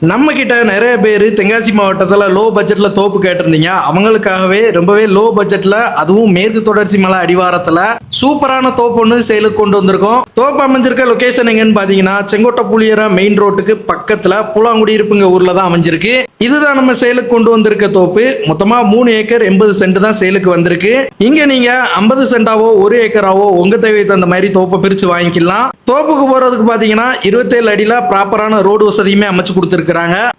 நம்ம கிட்ட நிறைய பேர் தென்காசி மாவட்டத்தில் லோ பட்ஜெட்ல தோப்பு கேட்டிருந்தீங்க. அவங்களுக்காகவே ரொம்பவே லோ பட்ஜெட்ல, அதுவும் மேற்கு தொடர்ச்சி மலை அடிவாரத்துல சூப்பரான தோப்பு ஒன்று சேலுக்கு கொண்டு வந்திருக்கோம். தோப்பு அமைஞ்சிருக்க லொகேஷன் எங்கன்னு பாத்தீங்கன்னா செங்கோட்டை புளியர மெயின் ரோட்டுக்கு பக்கத்துல புலாங்குடி இருப்புங்க ஊர்ல தான் அமைஞ்சிருக்கு. இதுதான் நம்ம சேலுக்கு கொண்டு வந்திருக்க தோப்பு. மொத்தமா 3 ஏக்கர் 80 சென்ட் தான் சேலுக்கு வந்திருக்கு. இங்க நீங்க 50 சென்டாவோ 1 ஏக்கராவோ உங்க தேவைக்கு தகுந்த மாதிரி தோப்பை பிரிச்சு வாங்கிக்கலாம். தோப்புக்கு போறதுக்கு பாத்தீங்கன்னா 27 அடியில ப்ராப்பரான ரோடு வசதியுமே அமைச்சு கொடுத்திருக்காங்க.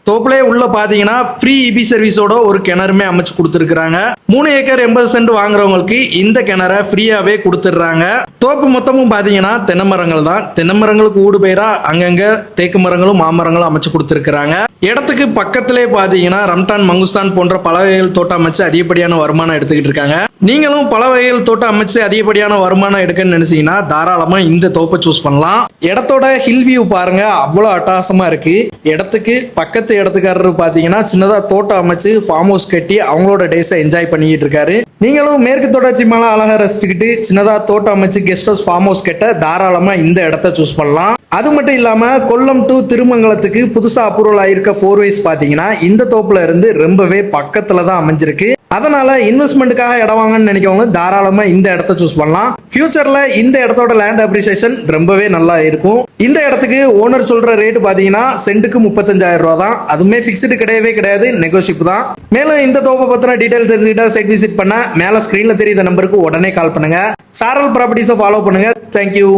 தோப்புலயே உள்ள பாத்தீங்கன்னா ஃப்ரீ இபி சர்வீஸோட ஒரு கிணறுமே அமைச்சு கொடுத்திருக்காங்க. 3 ஏக்கர் 80 சென்ட் வாங்குறவங்களுக்கு இந்த கிணற ஃப்ரீயாவே கொடுத்துடுறாங்க. தோப்பு மொத்தமும் பாத்தீங்கன்னா தென்னை மரங்கள் தான். தென்னை மரங்களுக்கு ஊடு பயிரா அங்கங்க தேக்கு மரங்களும் மாமரங்களும் அமைச்சு கொடுத்திருக்காங்க. இடத்துக்கு பக்கத்திலே பாத்தீங்கன்னா ரம்டான், மங்குஸ்தான் போன்ற பல வகைகள் தோட்டம் அமைச்சு அதிகப்படியான வருமானம் எடுத்துக்கிட்டு இருக்காங்க. நீங்களும் பல வகைகள் தோட்டம் அமைச்சு அதிகப்படியான வருமானம் எடுக்கன்னு நினைச்சீங்கன்னா தாராளமா இந்த தோப்பை சூஸ் பண்ணலாம். இடத்தோட ஹில் வியூ பாருங்க, அவ்வளவு அட்டகாசமா இருக்கு. இடத்துக்கு பக்கத்து இடத்துக்காரரு பாத்தீங்கன்னா சின்னதா தோட்டம் அமைச்சு ஃபார்ம் ஹவுஸ் கட்டி அவங்களோட டேஸை என்ஜாய் பண்ணிட்டு இருக்காரு. நீங்களும் மேற்கு தொடர்ச்சி மலை அழகா ரசிச்சுக்கிட்டு சின்னதா தோட்டம் அமைச்சு கெஸ்ட் ஹவுஸ், ஃபார்ம் ஹவுஸ் கட்ட தாராளமா இந்த இடத்த சூஸ் பண்ணலாம். அது மட்டும் இல்லாம கொல்லம் டு திருமங்கலத்துக்கு புதுசா அப்ரூவல் ஆயிருக்க 4 வேஸ் பாத்தீங்கன்னா இந்த தோப்புல இருந்து ரொம்பவே பக்கத்துல தான் அமைஞ்சிருக்கு. அதனால இன்வெஸ்ட்மெண்ட்டுக்காக இடம் வாங்கன்னு நினைக்கிறவங்க தாராளமா இந்த இடத்த சூஸ் பண்ணலாம். ஃபியூச்சர்ல இந்த இடத்தோட லேண்ட் அப்ரிசியேஷன் ரொம்பவே நல்லா இருக்கும். இந்த இடத்துக்கு ஓனர் சொல்ற ரேட் பாத்தீங்கன்னா சென்ட்டுக்கு 35,000 ரூபா தான். அதுவுமே பிக்ஸ்டு கிடையவே கிடையாது, நெகோஷியபிள் தான். மேலும் இந்த தோப்பை பத்தின டீடைல் தெரிஞ்சுக்கிட்டா சைட் விசிட் பண்ண மேல ஸ்கிரீன்ல தெரியுற நம்பருக்கு உடனே கால் பண்ணுங்க. சாரல் ப்ராப்பர்ட்டிஸை ஃபாலோ பண்ணுங்க. தேங்க்யூ.